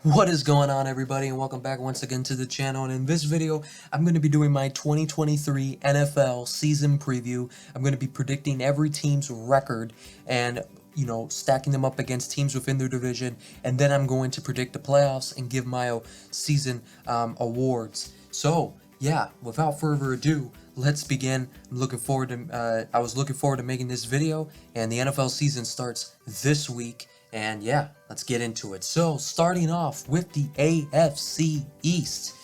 What is going on, everybody, and welcome back once again to the channel. And in this video, I'm going to be doing my 2023 NFL season preview. I'm going to be predicting every team's record and, stacking them up against teams within their division. And then I'm going to predict the playoffs and give my season awards. So, yeah, without further ado, let's begin. I was looking forward to making this video, and the NFL season starts this week. And yeah, let's get into it. So, starting off with the AFC East.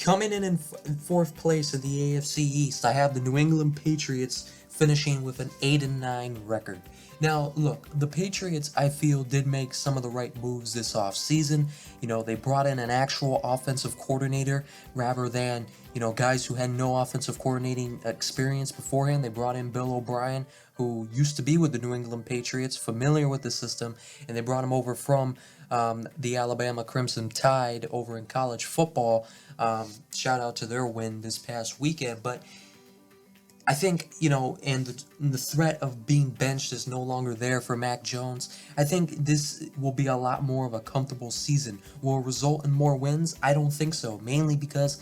Coming in fourth place in the AFC East, I have the New England Patriots finishing with an 8-9 record. Now, look, the Patriots, I feel, did make some of the right moves this offseason. They brought in an actual offensive coordinator rather than, guys who had no offensive coordinating experience beforehand. They brought in Bill O'Brien, who used to be with the New England Patriots, familiar with the system, and they brought him over from the Alabama Crimson Tide over in college football. Shout out to their win this past weekend. But I think, and the threat of being benched is no longer there for Mac Jones. I think this will be a lot more of a comfortable season. Will it result in more wins? I don't think so, mainly because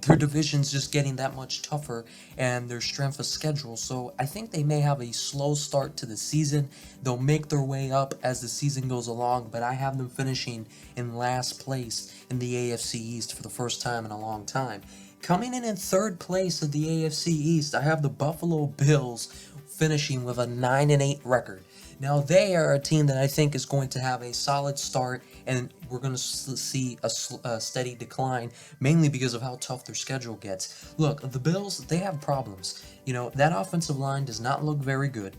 their division's just getting that much tougher and their strength of schedule. So I think they may have a slow start to the season. They'll make their way up as the season goes along, but I have them finishing in last place in the AFC East for the first time in a long time. Coming in third place of the AFC East, I have the Buffalo Bills finishing with a 9-8 record. Now, they are a team that I think is going to have a solid start, and we're going to see a steady decline, mainly because of how tough their schedule gets. Look, the Bills, they have problems. That offensive line does not look very good,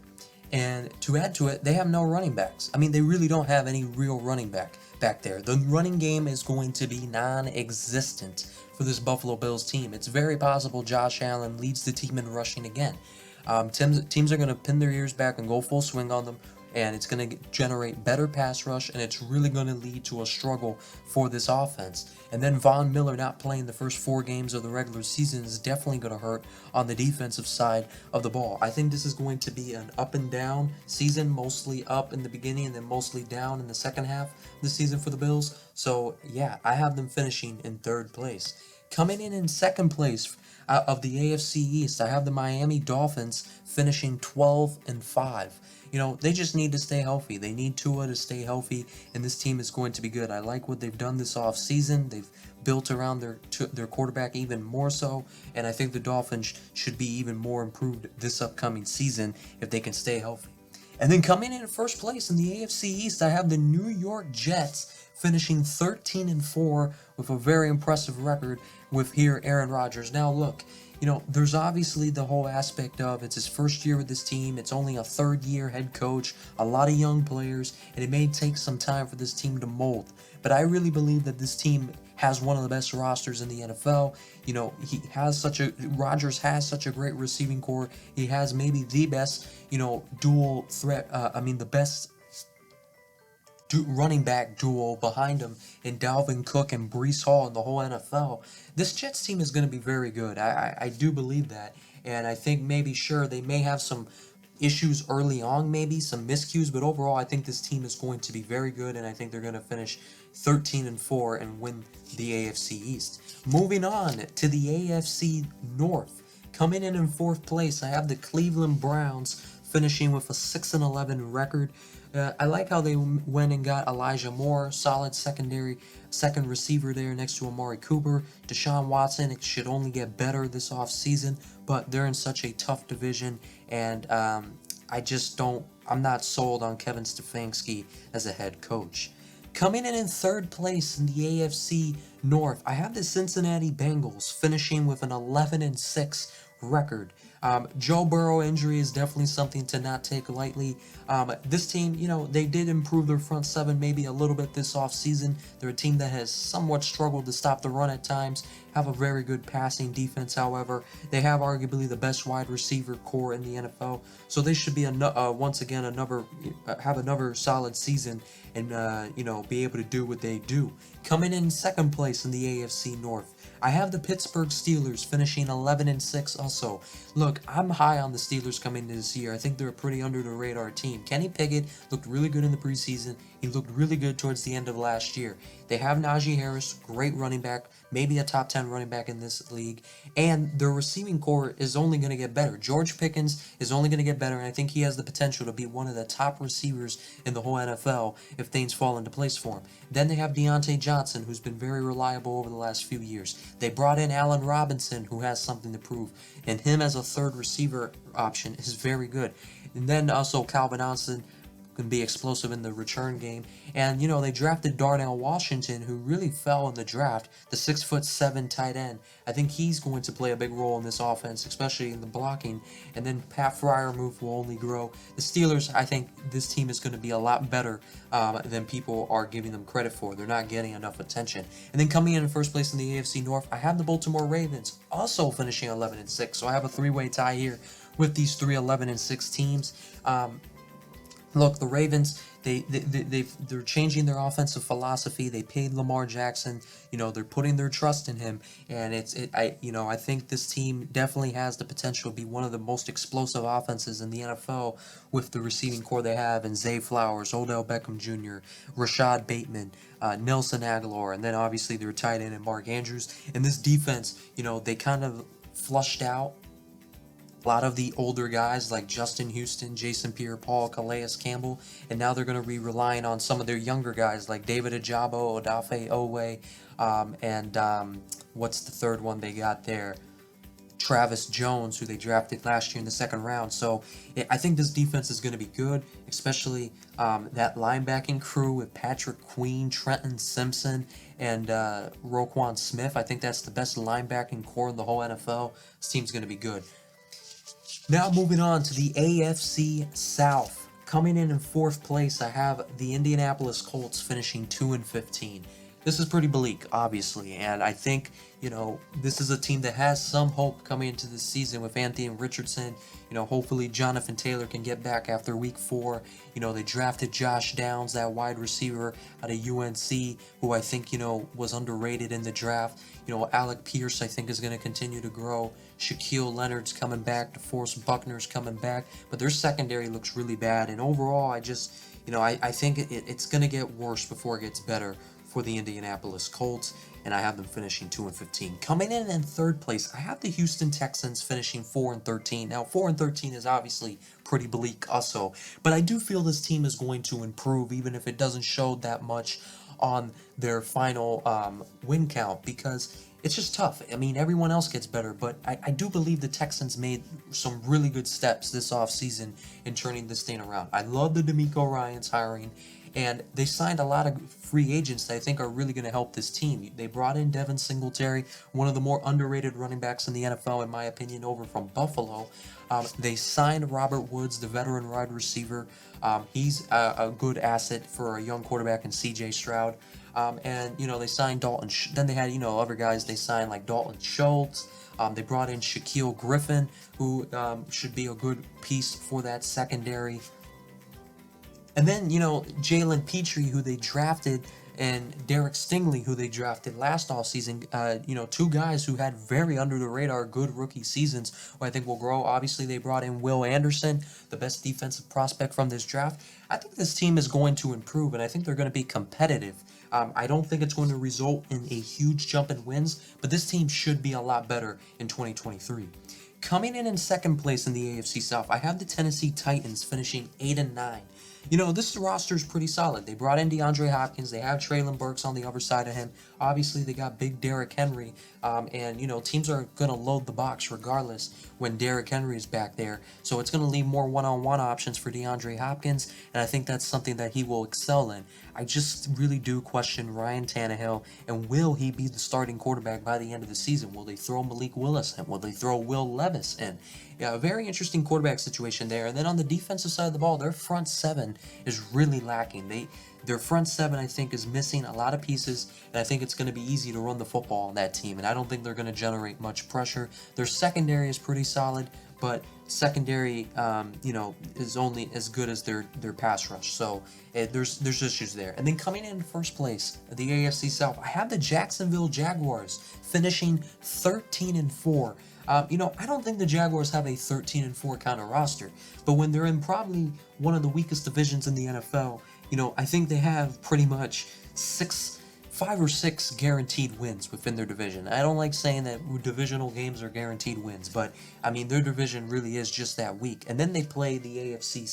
and to add to it, they have no running backs. I mean, they really don't have any real running back there. The running game is going to be non-existent for this Buffalo Bills team. It's very possible Josh Allen leads the team in rushing again. Teams are going to pin their ears back and go full swing on them, and it's going to generate better pass rush, and it's really going to lead to a struggle for this offense. And then Von Miller not playing the first 4 games of the regular season is definitely going to hurt on the defensive side of the ball. I think this is going to be an up and down season, mostly up in the beginning and then mostly down in the second half of the season for the Bills. So yeah, I have them finishing in third place. Coming in second place of the AFC East, I have the Miami Dolphins finishing 12-5. They just need to stay healthy. They need Tua to stay healthy, and this team is going to be good. I like what they've done this offseason. They've built around their quarterback even more so, and I think the Dolphins should be even more improved this upcoming season if they can stay healthy. And then coming in first place in the AFC East, I have the New York Jets finishing 13-4 with a very impressive record with Aaron Rodgers. Now look, there's obviously the whole aspect of it's his first year with this team. It's only a third-year head coach, a lot of young players, and it may take some time for this team to mold. But I really believe that this team has one of the best rosters in the NFL. Rodgers has such a great receiving core. He has maybe the best, dual threat. The best running back duo behind him in Dalvin Cook and Breece Hall in the whole NFL. This Jets team is going to be very good. I do believe that. And I think they may have some issues early on, maybe some miscues, but overall I think this team is going to be very good, and I think they're going to finish 13-4 and win the AFC East. Moving on to the AFC North. Coming in fourth place, I have the Cleveland Browns finishing with a 6-11 record. I like how they went and got Elijah Moore, solid second receiver there next to Amari Cooper. Deshaun Watson, it should only get better this offseason, but they're in such a tough division, and I'm not sold on Kevin Stefanski as a head coach. Coming in third place in the AFC North, I have the Cincinnati Bengals finishing with an 11-6 record. Joe Burrow injury is definitely something to not take lightly. This team, they did improve their front seven maybe a little bit this offseason. They're a team that has somewhat struggled to stop the run at times, have a very good passing defense. However, they have arguably the best wide receiver core in the NFL, so they should be once again have another solid season and be able to do what they do. Coming in second place in the AFC North, I have the Pittsburgh Steelers finishing 11-6 also. Look, I'm high on the Steelers coming into this year. I think they're a pretty under the radar team. Kenny Pickett looked really good in the preseason. He looked really good towards the end of last year. They have Najee Harris, great running back, maybe a top 10 running back in this league, and their receiving core is only going to get better. George Pickens is only going to get better, and I think he has the potential to be one of the top receivers in the whole NFL if things fall into place for him. Then they have Deontay Johnson, who's been very reliable over the last few years. They brought in Allen Robinson, who has something to prove, and him as a third receiver option is very good. And then also Calvin Johnson can be explosive in the return game. And, they drafted Darnell Washington, who really fell in the draft, the 6'7" tight end. I think he's going to play a big role in this offense, especially in the blocking. And then Pat Freiermuth will only grow. The Steelers, I think this team is going to be a lot better than people are giving them credit for. They're not getting enough attention. And then coming in first place in the AFC North, I have the Baltimore Ravens, also finishing 11-6. So I have a three-way tie here with these three 11-6 teams. Look, the Ravens, they're changing their offensive philosophy. They paid Lamar Jackson. They're putting their trust in him, and I think this team definitely has the potential to be one of the most explosive offenses in the NFL with the receiving core they have, and Zay Flowers, Odell Beckham Jr., Rashad Bateman, Nelson Aguilar, and then obviously their tight end and Mark Andrews. And this defense, they kind of flushed out a lot of the older guys like Justin Houston, Jason Pierre-Paul, Calais Campbell, and now they're going to be relying on some of their younger guys like David Ojabo, Odafe Owe, and what's the third one they got there? Travis Jones, who they drafted last year in the second round. So I think this defense is going to be good, especially that linebacking crew with Patrick Queen, Trenton Simpson, and Roquan Smith. I think that's the best linebacking core in the whole NFL. This team's going to be good. Now moving on to the AFC South. Coming in fourth place, I have the Indianapolis Colts finishing 2-15. This is pretty bleak, obviously, and I think, this is a team that has some hope coming into this season with Anthony Richardson. Hopefully Jonathan Taylor can get back after week 4. They drafted Josh Downs, that wide receiver out of UNC, who I think, was underrated in the draft. Alec Pierce, I think, is going to continue to grow. Shaquille Leonard's coming back. DeForest Buckner's coming back. But their secondary looks really bad. And overall, I just, I think it's going to get worse before it gets better for the Indianapolis Colts, and I have them finishing 2-15. Coming in third place, I have the Houston Texans finishing 4-13. Now, 4-13 is obviously pretty bleak also, but I do feel this team is going to improve, even if it doesn't show that much on their final win count, because it's just tough. I mean, everyone else gets better, but I do believe the Texans made some really good steps this offseason in turning this thing around. I love the D'Amico Ryans hiring, and they signed a lot of free agents that I think are really going to help this team. They brought in Devin Singletary, one of the more underrated running backs in the NFL, in my opinion, over from Buffalo. They signed Robert Woods, the veteran wide receiver. He's a good asset for a young quarterback in C.J. Stroud. And, they signed Dalton. Then they had, other guys they signed like Dalton Schultz. They brought in Shaquille Griffin, who should be a good piece for that secondary. And then, Jalen Petrie, who they drafted, and Derek Stingley, who they drafted last offseason, two guys who had very under-the-radar good rookie seasons, who I think will grow. Obviously, they brought in Will Anderson, the best defensive prospect from this draft. I think this team is going to improve, and I think they're going to be competitive. I don't think it's going to result in a huge jump in wins, but this team should be a lot better in 2023. Coming in second place in the AFC South, I have the Tennessee Titans finishing 8-9. This roster is pretty solid. They brought in DeAndre Hopkins. They have Treylon Burks on the other side of him. Obviously, they got big Derrick Henry. And, teams are going to load the box regardless when Derrick Henry is back there. So it's going to leave more one-on-one options for DeAndre Hopkins, and I think that's something that he will excel in. I just really do question Ryan Tannehill, and will he be the starting quarterback by the end of the season? Will they throw Malik Willis in? Will they throw Will Levis in? Yeah, a very interesting quarterback situation there. And then on the defensive side of the ball, their front seven is really lacking. Their front seven, I think, is missing a lot of pieces, and I think it's going to be easy to run the football on that team, and I don't think they're going to generate much pressure. Their secondary is pretty solid, but secondary, is only as good as their pass rush. So there's issues there. And then coming in first place, the AFC South, I have the Jacksonville Jaguars finishing 13-4. I don't think the Jaguars have a 13-4 kind of roster, but when they're in probably one of the weakest divisions in the NFL, I think they have pretty much 5 or 6 guaranteed wins within their division. I don't like saying that divisional games are guaranteed wins, but I mean, their division really is just that weak. And then they play the NFC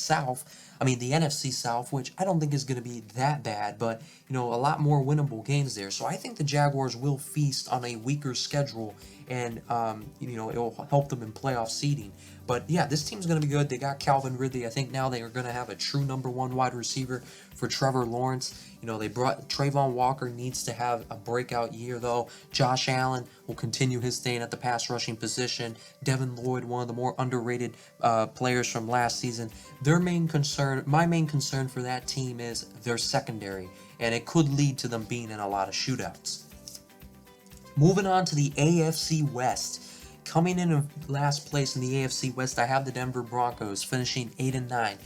South, which I don't think is going to be that bad, but a lot more winnable games there. So I think the Jaguars will feast on a weaker schedule, and it'll help them in playoff seeding. But yeah, this team's going to be good. They got Calvin Ridley. I think now they are going to have a true number 1 wide receiver for Trevor Lawrence. They brought Trayvon Walker, needs to have a breakout year though. Josh Allen will continue his staying at the pass rushing position. Devin Lloyd, one of the more underrated players from last season. My main concern for that team is their secondary, and it could lead to them being in a lot of shootouts. Moving on to the AFC West. Coming in last place in the AFC West, I have the Denver Broncos finishing 8-9.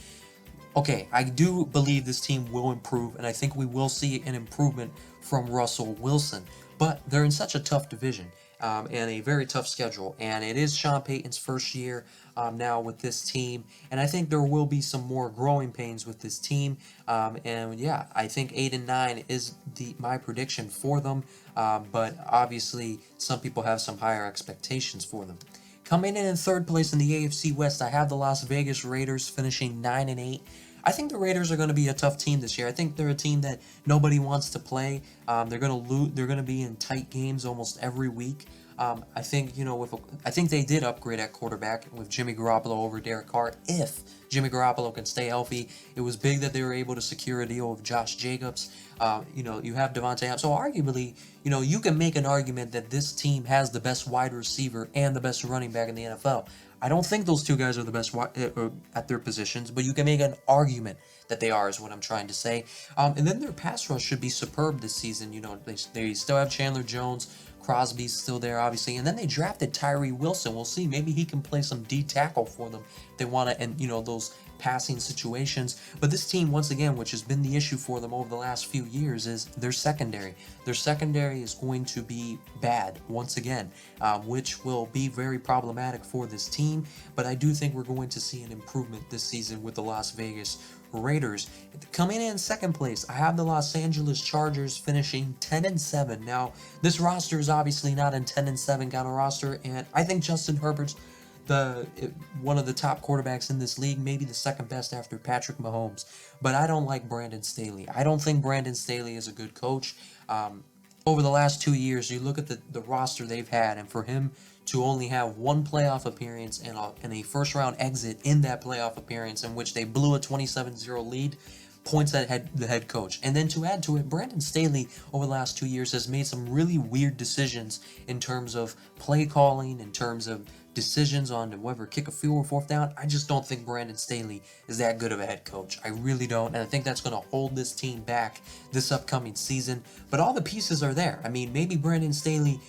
Okay, I do believe this team will improve, and I think we will see an improvement from Russell Wilson. But they're in such a tough division and a very tough schedule, and it is Sean Payton's first year now with this team, and I think there will be some more growing pains with this team. And yeah, I think 8-9 is my prediction for them, but obviously some people have some higher expectations for them. Coming in third place in the AFC West, I have the Las Vegas Raiders finishing 9-8. I think the Raiders are going to be a tough team this year. I think they're a team that nobody wants to play. They're going to lose. They're going to be in tight games almost every week. I think I think they did upgrade at quarterback with Jimmy Garoppolo over Derek Carr. If Jimmy Garoppolo can stay healthy, it was big that they were able to secure a deal with Josh Jacobs. You have Devontae Adams. So arguably, you can make an argument that this team has the best wide receiver and the best running back in the NFL. I don't think those two guys are the best at their positions, but you can make an argument that they are, is what I'm trying to say. And then their pass rush should be superb this season. They still have Chandler Jones. Crosby's still there, obviously. And then they drafted Tyree Wilson. We'll see. Maybe he can play some D tackle for them if they want to, and those passing situations. But this team, once again, which has been the issue for them over the last few years, is their secondary. Their secondary is going to be bad once again, which will be very problematic for this team. But I do think we're going to see an improvement this season with the Las Vegas Raiders. Coming in second place, I have the Los Angeles Chargers finishing 10-7. Now, this roster is obviously not a 10-7 kind of roster, and I think Justin Herbert's one of the top quarterbacks in this league, maybe the second best after Patrick Mahomes. But I don't like Brandon Staley. I don't think Brandon Staley is a good coach. Over the last 2 years, you look at the roster they've had, and for him to only have one playoff appearance and a first-round exit in that playoff appearance in which they blew a 27-0 lead, points at the head coach. And then to add to it, Brandon Staley over the last 2 years has made some really weird decisions in terms of play calling, in terms of decisions on whether kick a field or fourth down. I just don't think Brandon Staley is that good of a head coach. I really don't, and I think that's going to hold this team back this upcoming season. But all the pieces are there. I mean, maybe Brandon Staley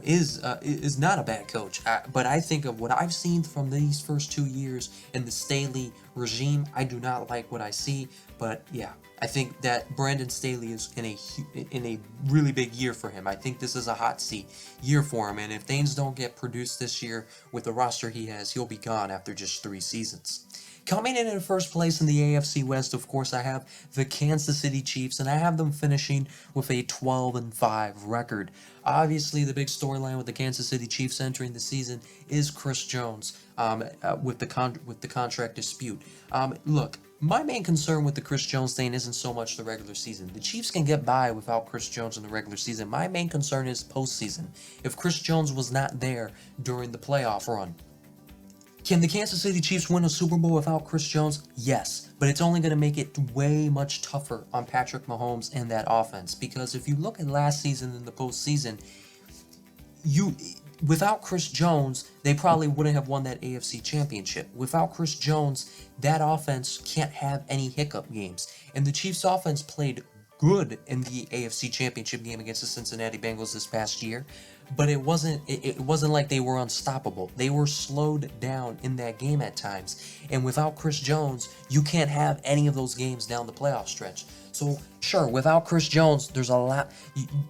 is not a bad coach, but I think of what I've seen from these first 2 years in the Staley regime, I do not like what I see. But yeah, I think that Brandon Staley is in a really big year for him. I think this is a hot seat year for him, and if things don't get produced this year with the roster he has, he'll be gone after just 3 seasons. Coming in first place in the AFC West, of course, I have the Kansas City Chiefs, and I have them finishing with a 12-5 record. Obviously, the big storyline with the Kansas City Chiefs entering the season is Chris Jones with the contract dispute. Look, my main concern with the Chris Jones thing isn't so much the regular season. The Chiefs can get by without Chris Jones in the regular season. My main concern is postseason. If Chris Jones was not there during the playoff run, Can the Kansas City Chiefs win a Super Bowl without Chris Jones? Yes, but it's only going to make it way much tougher on Patrick Mahomes and that offense, because if you look at last season in the postseason, you without Chris Jones, they probably wouldn't have won that AFC championship. Without Chris Jones, that offense can't have any hiccup games. And the Chiefs offense played good in the AFC championship game against the Cincinnati Bengals this past year, but it wasn't like they were unstoppable. They were slowed down in that game at times. And without Chris Jones, you can't have any of those games down the playoff stretch. So sure, without Chris Jones, there's a lot,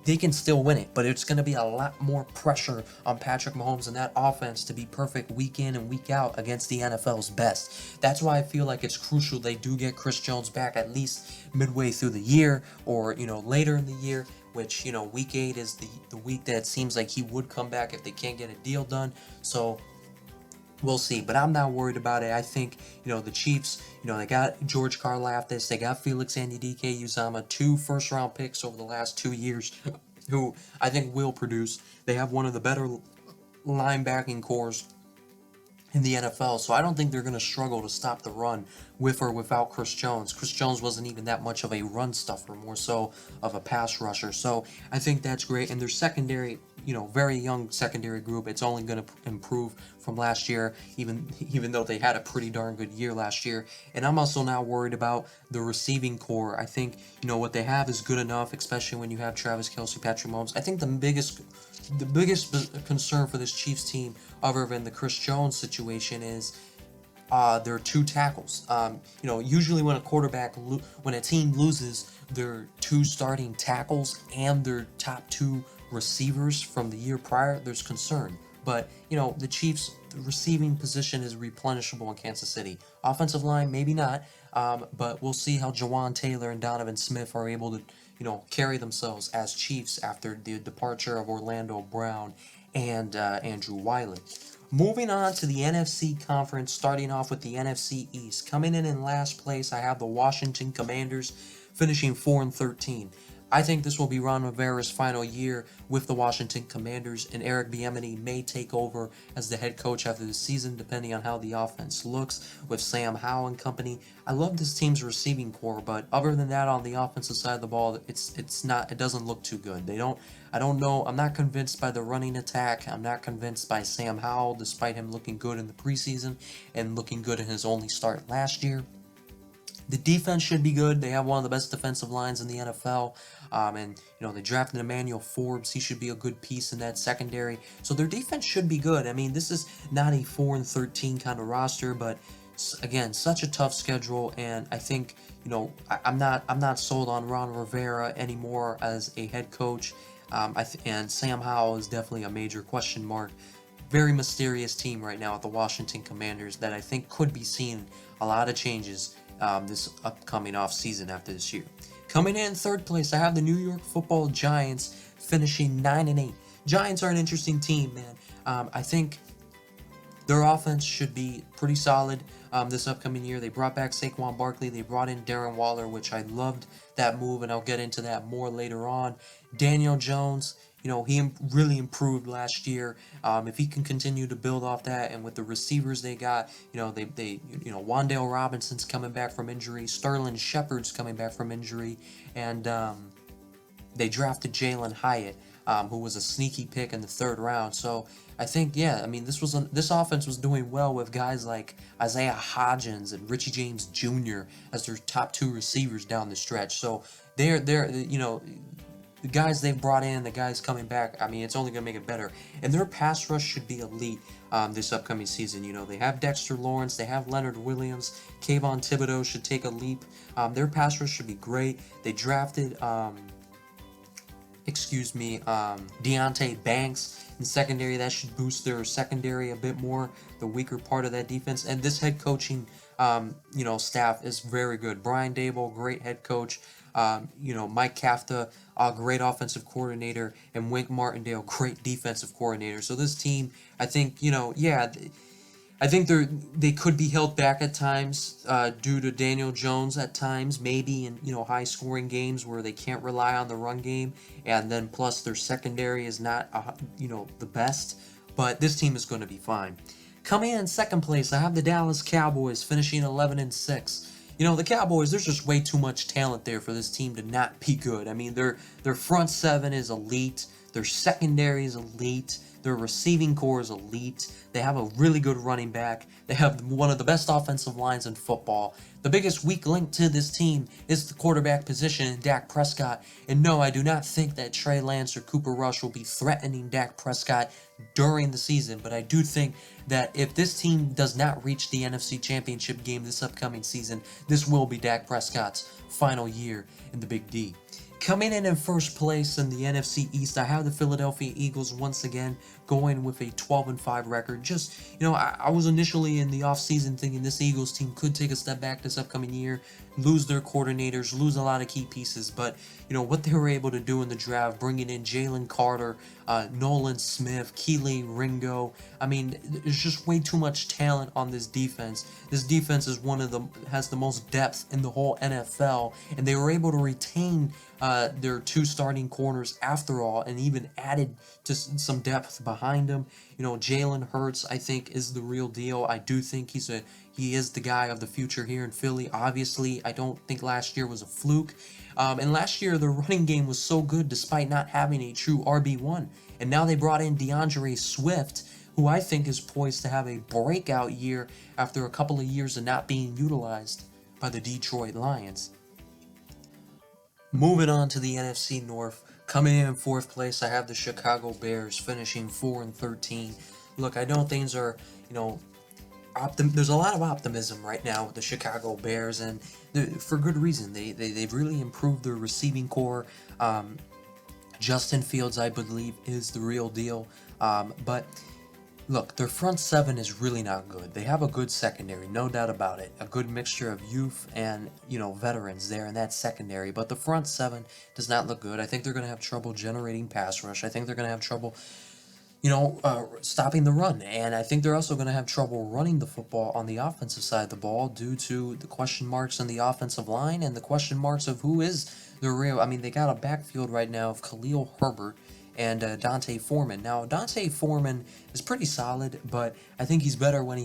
they can still win it, but it's going to be a lot more pressure on Patrick Mahomes and that offense to be perfect week in and week out against the NFL's best. That's why I feel like it's crucial they do get Chris Jones back at least midway through the year, or later in the year, which week 8 is the week that seems like he would come back if they can't get a deal done. So we'll see, but I'm not worried about it. I think, the Chiefs, they got George Karlaftis, they got Felix Anudike-Uzomah, 2 first-round picks over the last 2 years, who I think will produce. They have one of the better linebacking cores in the NFL, so I don't think they're going to struggle to stop the run with or without Chris Jones. Chris Jones wasn't even that much of a run stuffer, more so of a pass rusher, so I think that's great. And their secondary, very young secondary group, it's only going to improve from last year, even though they had a pretty darn good year last year. And I'm also not worried about the receiving core. I think, what they have is good enough, especially when you have Travis Kelce, Patrick Mahomes. I think the biggest concern for this Chiefs team, other than the Chris Jones situation, is their 2 tackles. Usually when when a team loses their 2 starting tackles and their top 2 receivers from the year prior, there's concern. But, the Chiefs' receiving position is replenishable in Kansas City. Offensive line, maybe not, but we'll see how Jawan Taylor and Donovan Smith are able to, carry themselves as Chiefs after the departure of Orlando Brown and Andrew Wiley. Moving on to the NFC Conference, starting off with the NFC East. Coming in last place, I have the Washington Commanders, finishing 4-13. I think this will be Ron Rivera's final year with the Washington Commanders, and Eric Bieniemy may take over as the head coach after the season, depending on how the offense looks with Sam Howell and company. I love this team's receiving core, but other than that, on the offensive side of the ball, it doesn't look too good. I don't know. I'm not convinced by the running attack. I'm not convinced by Sam Howell, despite him looking good in the preseason and looking good in his only start last year. The defense should be good. They have one of the best defensive lines in the NFL. And they drafted Emmanuel Forbes. He should be a good piece in that secondary. So their defense should be good. I mean, this is not a 4-13 kind of roster, but again, such a tough schedule. And I think, I'm not sold on Ron Rivera anymore as a head coach. And Sam Howell is definitely a major question mark. Very mysterious team right now at the Washington Commanders that I think could be seeing a lot of changes this upcoming off season after this year. Coming in 3rd place, I have the New York Football Giants, finishing 9-8. Giants are an interesting team, man. I think their offense should be pretty solid this upcoming year. They brought back Saquon Barkley. They brought in Darren Waller, which I loved that move, and I'll get into that more later on. Daniel Jones, he really improved last year. If he can continue to build off that, and with the receivers they got, Wan'Dale Robinson's coming back from injury, Sterling Shepard's coming back from injury, and they drafted Jalen Hyatt, who was a sneaky pick in the 3rd round. So I think, this offense was doing well with guys like Isaiah Hodgins and Richie James Jr. as their top 2 receivers down the stretch. So they're the guys they've brought in, the guys coming back, it's only going to make it better. And their pass rush should be elite this upcoming season. They have Dexter Lawrence, they have Leonard Williams, Kayvon Thibodeau should take a leap. Their pass rush should be great. They drafted, Deontay Banks in secondary. That should boost their secondary a bit more, the weaker part of that defense. And this head coaching, staff is very good. Brian Daboll, great head coach. Mike Kafka, a great offensive coordinator, and Wink Martindale, great defensive coordinator. So this team, I think, I think they could be held back at times due to Daniel Jones at times, maybe in high-scoring games where they can't rely on the run game, and then plus their secondary is not the best. But this team is going to be fine. Coming in second place, I have the Dallas Cowboys finishing 11-6. You know, the Cowboys, there's just way too much talent there for this team to not be good. I mean, their front seven is elite, their secondary is elite, their receiving core is elite. They have a really good running back. They have one of the best offensive lines in football. The biggest weak link to this team is the quarterback position in Dak Prescott. And no, I do not think that Trey Lance or Cooper Rush will be threatening Dak Prescott during the season. But I do think that if this team does not reach the NFC Championship game this upcoming season, this will be Dak Prescott's final year in the Big D. Coming in first place in the NFC East, I have the Philadelphia Eagles once again going with a 12-5 record. Just, you know, I was initially in the offseason thinking this Eagles team could take a step back this upcoming year, lose their coordinators, lose a lot of key pieces, but, you know, what they were able to do in the draft, bringing in Jalen Carter, Nolan Smith, Keely Ringo. I mean, there's just way too much talent on this defense. This defense is has the most depth in the whole NFL, and they were able to retain their two starting corners after all, and even added just some depth behind them. You know, Jalen Hurts, I think, is the real deal. I do think he is the guy of the future here in Philly. Obviously, I don't think last year was a fluke. And last year, the running game was so good despite not having a true RB1. And now they brought in DeAndre Swift, who I think is poised to have a breakout year after a couple of years of not being utilized by the Detroit Lions. Moving on to the NFC North, coming in fourth place, I have the Chicago Bears finishing 4-13. Look, I know things are, you know, there's a lot of optimism right now with the Chicago Bears, and for good reason. They've really improved their receiving core. Justin Fields, I believe, is the real deal. But look, their front seven is really not good. They have a good secondary, no doubt about it. A good mixture of youth and, you know, veterans there in that secondary. But the front seven does not look good. I think they're going to have trouble generating pass rush. I think they're going to have trouble, you know, stopping the run. And I think they're also going to have trouble running the football on the offensive side of the ball due to the question marks on the offensive line and the question marks of who is the real. I mean, they got a backfield right now of Khalil Herbert and Dante Foreman. Now, Dante Foreman is pretty solid, but I think he's better when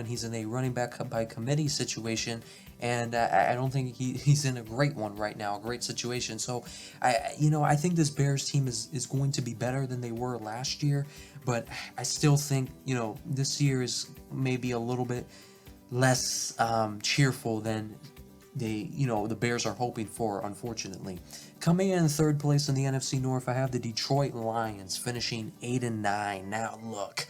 he's in a running back by committee situation, and I don't think he's in a great one right now, a great situation. So, I think this Bears team is going to be better than they were last year, but I still think, you know, this year is maybe a little bit less cheerful than the Bears are hoping for, unfortunately. Coming in third place in the NFC North, I have the Detroit Lions finishing 8-9. Now, look,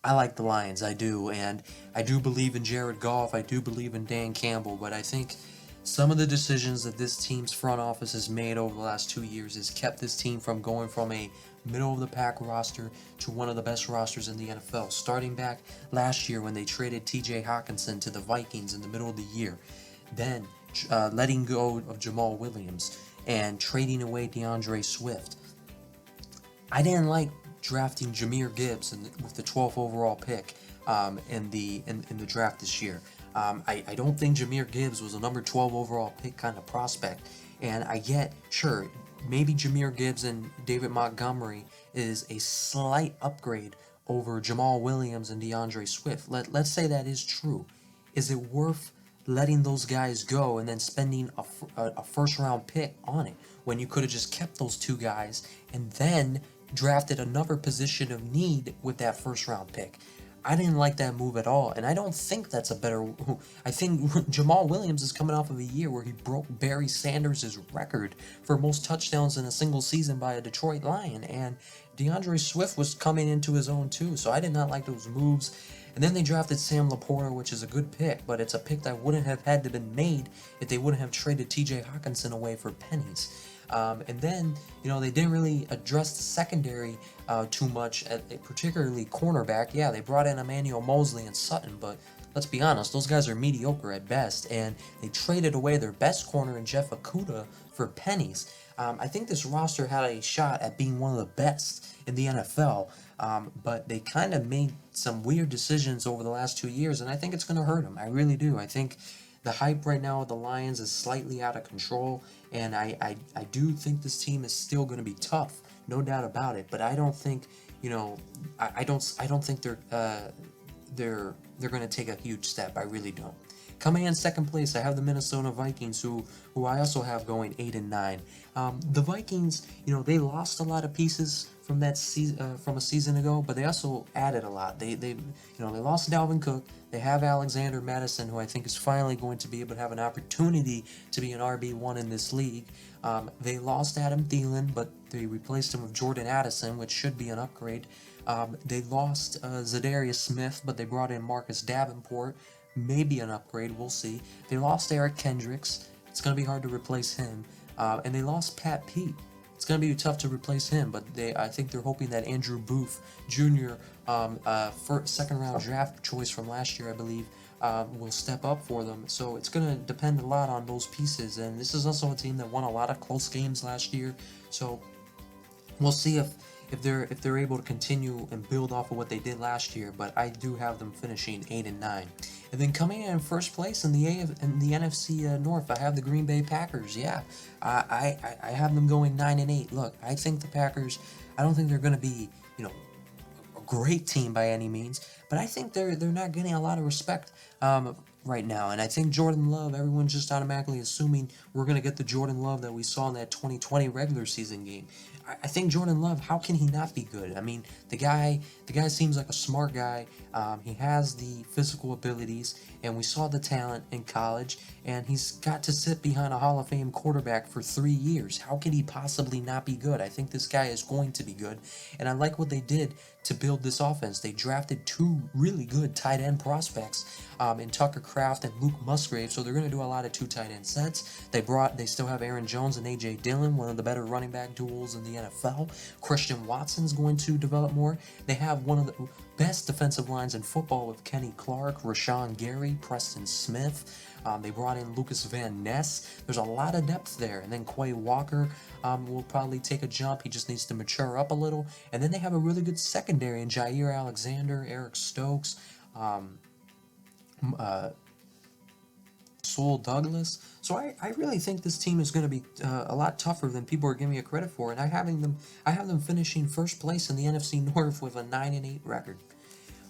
I like the Lions, I do, and I do believe in Jared Goff, I do believe in Dan Campbell, but I think some of the decisions that this team's front office has made over the last 2 years has kept this team from going from a middle-of-the-pack roster to one of the best rosters in the NFL, starting back last year when they traded T.J. Hawkinson to the Vikings in the middle of the year. Then letting go of Jamal Williams and trading away DeAndre Swift. I didn't like drafting Jahmyr Gibbs with the 12th overall pick in the draft this year. I don't think Jahmyr Gibbs was a number 12 overall pick kind of prospect. And I get, sure, maybe Jahmyr Gibbs and David Montgomery is a slight upgrade over Jamal Williams and DeAndre Swift. Let's say that is true. Is it worth letting those guys go and then spending a first-round pick on it when you could have just kept those two guys and then drafted another position of need with that first-round pick? I didn't like that move at all, and I don't think that's a better... I think Jamal Williams is coming off of a year where he broke Barry Sanders' record for most touchdowns in a single season by a Detroit Lion, and DeAndre Swift was coming into his own too, so I did not like those moves. And then they drafted Sam Laporta, which is a good pick, but it's a pick that wouldn't have had to been made if they wouldn't have traded T.J. Hawkinson away for pennies. And then, they didn't really address the secondary too much, particularly cornerback. Yeah, they brought in Emmanuel Mosley and Sutton, but let's be honest, those guys are mediocre at best, and they traded away their best corner in Jeff Okudah for pennies. I think this roster had a shot at being one of the best in the NFL, but they kind of made some weird decisions over the last 2 years, and I think it's going to hurt them. I really do. I think the hype right now with the Lions is slightly out of control, and I do think this team is still going to be tough, no doubt about it. But I don't think, I don't think they're they're going to take a huge step. I really don't. Coming in second place, I have the Minnesota Vikings, who I also have going 8-9. The Vikings, they lost a lot of pieces from that season, from a season ago, but they also added a lot. They lost Dalvin Cook. They have Alexander Madison, who I think is finally going to be able to have an opportunity to be an RB1 in this league. They lost Adam Thielen, but they replaced him with Jordan Addison, which should be an upgrade. They lost Zadarius Smith, but they brought in Marcus Davenport. Maybe an upgrade, we'll see. They lost Eric Kendricks. It's going to be hard to replace him. And they lost Pat Pete. It's going to be tough to replace him, but I think they're hoping that Andrew Booth Jr., second-round draft choice from last year, I believe, will step up for them. So it's going to depend a lot on those pieces. And this is also a team that won a lot of close games last year. So we'll see if they're able to continue and build off of what they did last year, but I do have them finishing 8-9. And then coming in first place in the NFC North, I have the Green Bay Packers. Yeah, I have them going 9-8. Look, I think the Packers, I don't think they're going to be, a great team by any means, but I think they're not getting a lot of respect right now. And I think Jordan Love, everyone's just automatically assuming we're going to get the Jordan Love that we saw in that 2020 regular season game. I think Jordan Love, how can he not be good? I mean, the guy seems like a smart guy. He has the physical abilities, and we saw the talent in college, and he's got to sit behind a Hall of Fame quarterback for 3 years. How can he possibly not be good? I think this guy is going to be good, and I like what they did to build this offense. They drafted 2 really good tight end prospects in Tucker Kraft and Luke Musgrave, so they're going to do a lot of 2 tight end sets. They still have Aaron Jones and A.J. Dillon, one of the better running back duels in the NFL. Christian Watson's going to develop more. They have one of the best defensive lines in football with Kenny Clark, Rashawn Gary, Preston Smith. They brought in Lucas Van Ness. There's a lot of depth there. And then Quay Walker will probably take a jump. He just needs to mature up a little. And then they have a really good secondary in Jair Alexander, Eric Stokes, Sewell Douglas. So I really think this team is going to be a lot tougher than people are giving it credit for, and I have them finishing first place in the NFC North with a 9-8 record.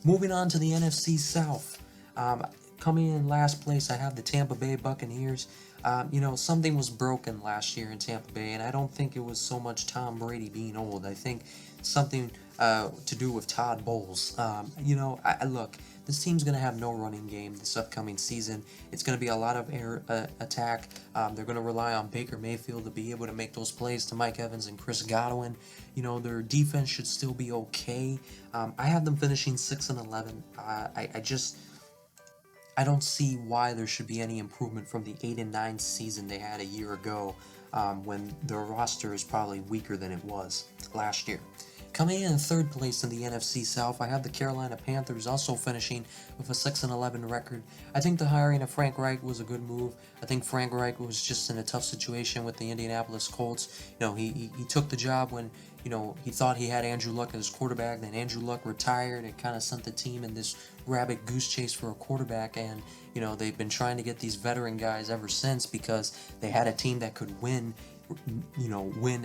Moving on to the NFC South, coming in last place, I have the Tampa Bay Buccaneers. Something was broken last year in Tampa Bay, and I don't think it was so much Tom Brady being old. I think something to do with Todd Bowles. Look, this team's going to have no running game this upcoming season. It's going to be a lot of air attack. They're going to rely on Baker Mayfield to be able to make those plays to Mike Evans and Chris Godwin. Their defense should still be okay. I have them finishing 6-11. I don't see why there should be any improvement from the 8-9 season they had a year ago, when their roster is probably weaker than it was last year. Coming in third place in the NFC South, I have the Carolina Panthers also finishing with a 6-11 record. I think the hiring of Frank Reich was a good move. I think Frank Reich was just in a tough situation with the Indianapolis Colts. He took the job when, he thought he had Andrew Luck as quarterback. Then Andrew Luck retired. It kind of sent the team in this rabbit goose chase for a quarterback. And, they've been trying to get these veteran guys ever since because they had a team that could win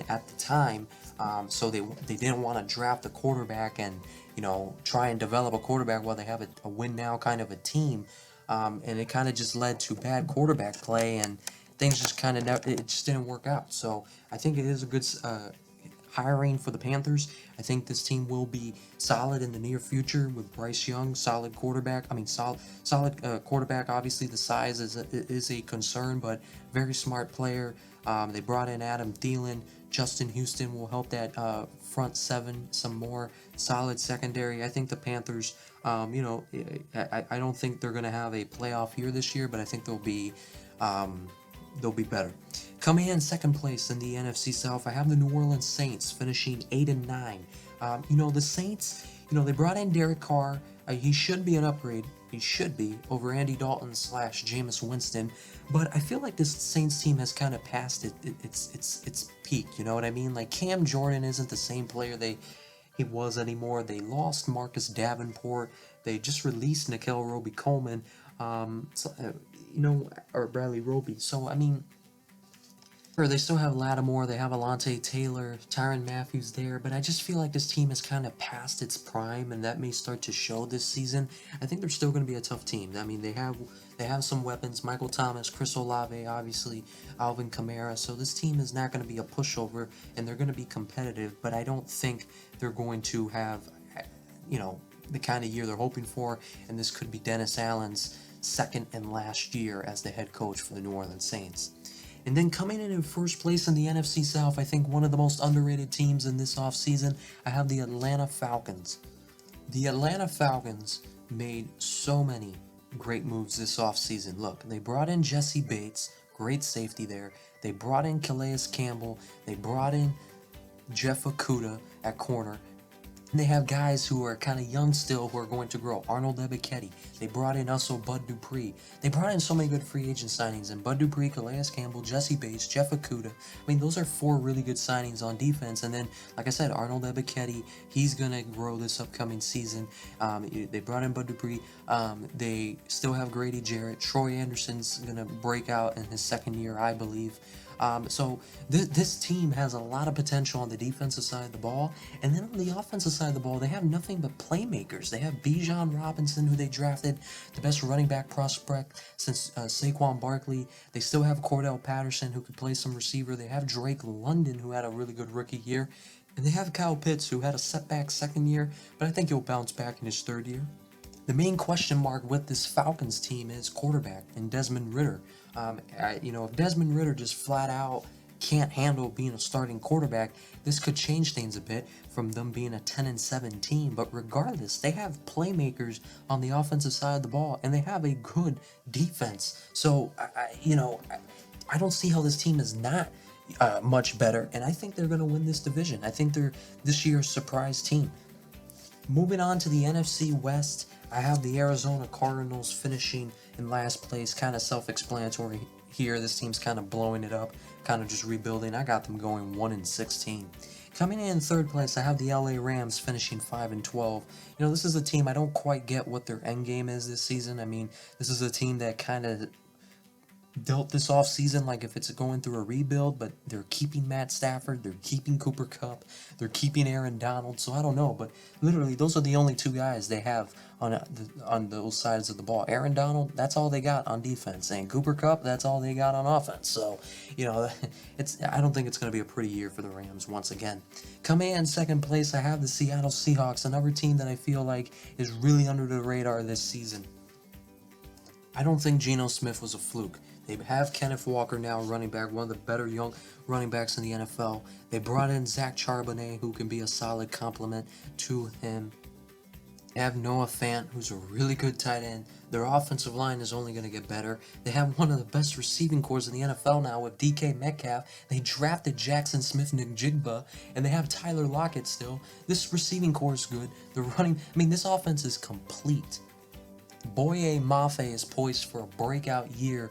at the time. So they didn't want to draft a quarterback and, try and develop a quarterback while they have a win now kind of a team. And it kind of just led to bad quarterback play, and things just it just didn't work out. So I think it is a good hiring for the Panthers. I think this team will be solid in the near future with Bryce Young, solid quarterback. Solid quarterback. Obviously, the size is a concern, but very smart player. They brought in Adam Thielen. Justin Houston will help that front seven some more. Solid secondary. I think the Panthers, I don't think they're going to have a playoff year this year, but I think they'll be better. Coming in second place in the NFC South, I have the New Orleans Saints finishing 8-9. The Saints, they brought in Derek Carr. He should be an upgrade. He should be over Andy Dalton / Jameis Winston. But I feel like this Saints team has kind of passed its peak. You know what I mean? Like Cam Jordan isn't the same player he was anymore. They lost Marcus Davenport. They just released Nickel Roby-Coleman. Or Bradley Roby. So, Sure, they still have Lattimore, they have Alontae Taylor, Tyrann Matthews there, but I just feel like this team is kind of past its prime, and that may start to show this season. I think they're still going to be a tough team. I mean, they have some weapons: Michael Thomas, Chris Olave, obviously Alvin Kamara. So this team is not going to be a pushover, and they're going to be competitive. But I don't think they're going to have, the kind of year they're hoping for. And this could be Dennis Allen's second and last year as the head coach for the New Orleans Saints. And then coming in first place in the NFC South, I think one of the most underrated teams in this offseason, I have the Atlanta Falcons. The Atlanta Falcons made so many great moves this offseason. Look, they brought in Jesse Bates, great safety there. They brought in Calais Campbell. They brought in Jeff Okudah at corner. And they have guys who are kind of young still who are going to grow. Arnold Ebiketie. They brought in also Bud Dupree. They brought in so many good free agent signings. And Bud Dupree, Calais Campbell, Jesse Bates, Jeff Okudah. I mean, those are 4 really good signings on defense. And then, like I said, Arnold Ebiketie, he's going to grow this upcoming season. They brought in Bud Dupree. They still have Grady Jarrett. Troy Anderson's going to break out in his second year, I believe. So this team has a lot of potential on the defensive side of the ball. And then on the offensive side of the ball, they have nothing but playmakers. They have Bijan Robinson, who they drafted, the best running back prospect since Saquon Barkley. They still have Cordell Patterson, who could play some receiver. They have Drake London, who had a really good rookie year. And they have Kyle Pitts, who had a setback second year, but I think he'll bounce back in his third year. The main question mark with this Falcons team is quarterback and Desmond Ridder. If Desmond Ridder just flat out can't handle being a starting quarterback, this could change things a bit from them being a 10-7 team. But regardless, they have playmakers on the offensive side of the ball, and they have a good defense. So, I don't see how this team is not much better, and I think they're going to win this division. I think they're this year's surprise team. Moving on to the NFC West, I have the Arizona Cardinals finishing in last place. Kind of self-explanatory here. This team's kind of blowing it up, kind of just rebuilding. I got them going 1-16. Coming in third place, I have the LA Rams finishing 5-12. This is a team I don't quite get what their end game is this season. I mean, this is a team that kind of dealt this offseason like if it's going through a rebuild, but they're keeping Matt Stafford, they're keeping Cooper Kupp, they're keeping Aaron Donald, so I don't know, but literally those are the only 2 guys they have on those sides of the ball. Aaron Donald, that's all they got on defense, and Cooper Kupp, that's all they got on offense. So, I don't think it's going to be a pretty year for the Rams once again. Coming in second place, I have the Seattle Seahawks, another team that I feel like is really under the radar this season. I don't think Geno Smith was a fluke. They have Kenneth Walker now, running back, one of the better young running backs in the NFL. They brought in Zach Charbonnet, who can be a solid complement to him. They have Noah Fant, who's a really good tight end. Their offensive line is only going to get better. They have one of the best receiving corps in the NFL now with DK Metcalf. They drafted Jackson Smith-Njigba, and they have Tyler Lockett still. This receiving corps is good. This offense is complete. Boye Mafe is poised for a breakout year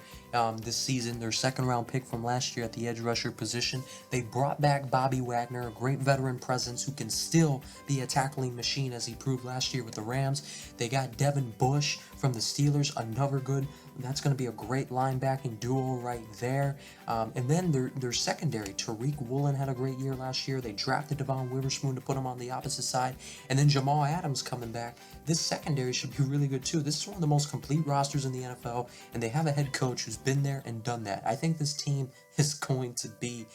this season. Their second-round pick from last year at the edge rusher position. They brought back Bobby Wagner, a great veteran presence who can still be a tackling machine as he proved last year with the Rams. They got Devin Bush from the Steelers, another good. That's going to be a great linebacking duo right there. And then their secondary, Tariq Woolen had a great year last year. They drafted Devon Witherspoon to put him on the opposite side. And then Jamal Adams coming back. This secondary should be really good too. This is one of the most complete rosters in the NFL, and they have a head coach who's been there and done that. I think this team is going to be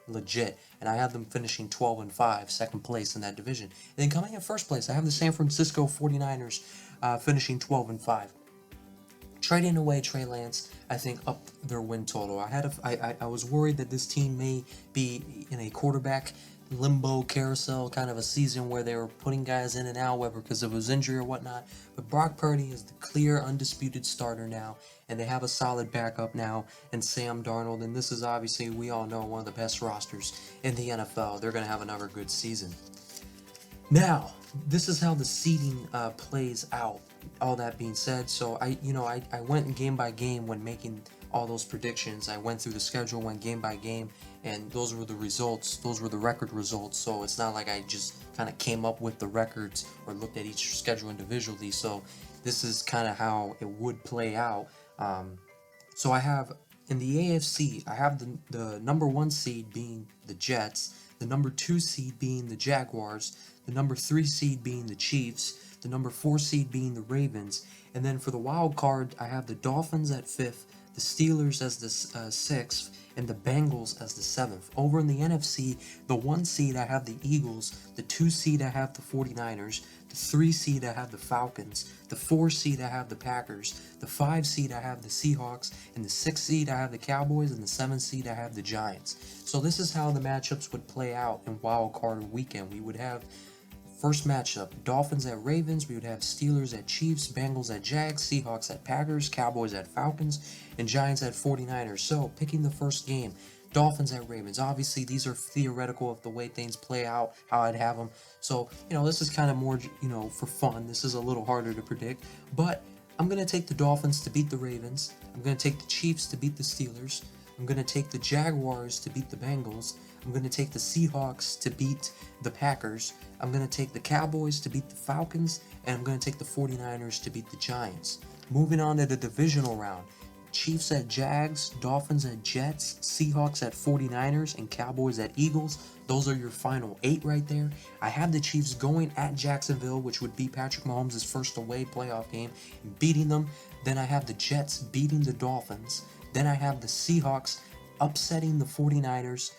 legit, and I have them finishing 12-5, second place in that division. And then coming in first place, I have the San Francisco 49ers finishing 12-5. Trading away Trey Lance, I think, up their win total. I was worried that this team may be in a quarterback limbo carousel kind of a season where they were putting guys in and out, whether because of his injury or whatnot. But Brock Purdy is the clear, undisputed starter now, and they have a solid backup now in Sam Darnold. And this is obviously, we all know, one of the best rosters in the NFL. They're going to have another good season. Now, this is how the seeding plays out. All that being said, so I went game by game when making all those predictions. I went through the schedule, went game by game, and those were the results. Those were the record results. So it's not like I just kind of came up with the records or looked at each schedule individually. So this is kind of how it would play out. So I have In the AFC, I have the number 1 seed being the Jets, the number 2 seed being the Jaguars, the number 3 seed being the Chiefs, the number 4 seed being the Ravens, and then for the wild card, I have the Dolphins at 5th, the Steelers as the 6th, and the Bengals as the 7th. Over in the NFC, the 1 seed I have the Eagles, the 2 seed I have the 49ers, the 3 seed I have the Falcons, the 4 seed I have the Packers, the 5 seed I have the Seahawks, and the 6 seed I have the Cowboys, and the 7 seed I have the Giants. So this is how the matchups would play out in wild card weekend. We would have first matchup, Dolphins at Ravens, we would have Steelers at Chiefs, Bengals at Jags, Seahawks at Packers, Cowboys at Falcons, and Giants at 49ers. So, picking the first game, Dolphins at Ravens. Obviously, these are theoretical of the way things play out, how I'd have them. So, this is kind of more, for fun. This is a little harder to predict. But I'm going to take the Dolphins to beat the Ravens. I'm going to take the Chiefs to beat the Steelers. I'm going to take the Jaguars to beat the Bengals. I'm going to take the Seahawks to beat the Packers. I'm going to take the Cowboys to beat the Falcons. And I'm going to take the 49ers to beat the Giants. Moving on to the divisional round. Chiefs at Jags, Dolphins at Jets, Seahawks at 49ers, and Cowboys at Eagles. Those are your final 8 right there. I have the Chiefs going at Jacksonville, which would be Patrick Mahomes' first away playoff game, and beating them. Then I have the Jets beating the Dolphins. Then I have the Seahawks upsetting the 49ers.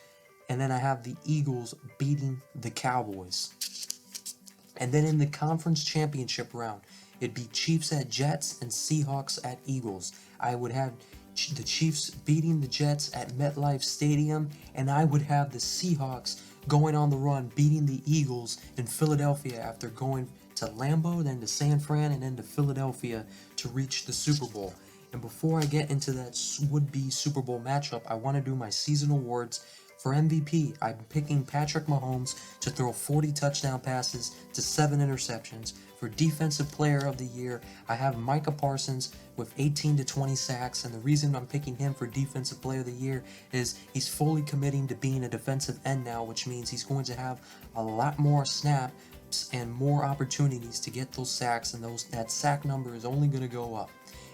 And then I have the Eagles beating the Cowboys. And then in the conference championship round, it'd be Chiefs at Jets and Seahawks at Eagles. I would have the Chiefs beating the Jets at MetLife Stadium, and I would have the Seahawks going on the run, beating the Eagles in Philadelphia after going to Lambeau, then to San Fran, and then to Philadelphia to reach the Super Bowl. And before I get into that would-be Super Bowl matchup, I want to do my season awards. For MVP, I'm picking Patrick Mahomes to throw 40 touchdown passes to 7 interceptions. For Defensive Player of the Year, I have Micah Parsons with 18 to 20 sacks, and the reason I'm picking him for Defensive Player of the Year is he's fully committing to being a defensive end now, which means he's going to have a lot more snaps and more opportunities to get those sacks, and that sack number is only going to go up.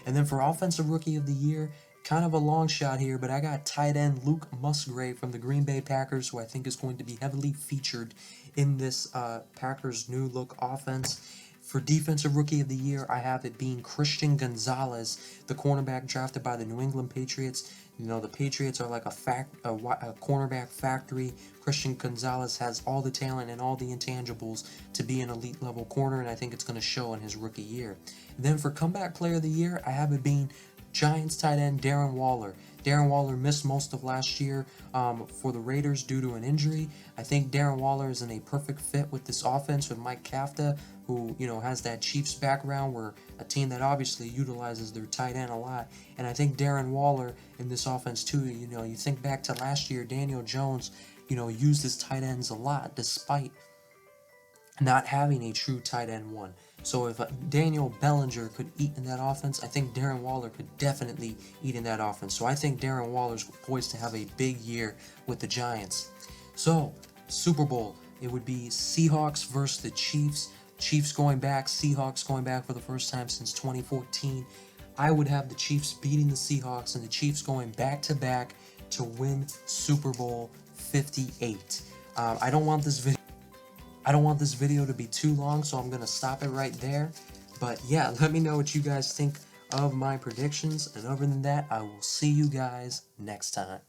And then for Offensive Rookie of the Year, kind of a long shot here, but I got tight end Luke Musgrave from the Green Bay Packers, who I think is going to be heavily featured in this Packers new look offense. For Defensive Rookie of the Year, I have it being Christian Gonzalez, the cornerback drafted by the New England Patriots. The Patriots are like a cornerback factory. Christian Gonzalez has all the talent and all the intangibles to be an elite level corner, and I think it's going to show in his rookie year. And then for Comeback Player of the Year, I have it being Giants tight end Darren Waller. Darren Waller missed most of last year for the Raiders due to an injury. I think Darren Waller is in a perfect fit with this offense with Mike Kafka, who has that Chiefs background, where a team that obviously utilizes their tight end a lot. And I think Darren Waller in this offense too. You think back to last year, Daniel Jones, used his tight ends a lot despite not having a true tight end one. So if Daniel Bellinger could eat in that offense, I think Darren Waller could definitely eat in that offense. So I think Darren Waller's poised to have a big year with the Giants. So, Super Bowl, it would be Seahawks versus the Chiefs. Chiefs going back, Seahawks going back for the first time since 2014. I would have the Chiefs beating the Seahawks and the Chiefs going back-to-back to win Super Bowl 58. I don't want this video to be too long, so I'm going to stop it right there. But yeah, let me know what you guys think of my predictions. And other than that, I will see you guys next time.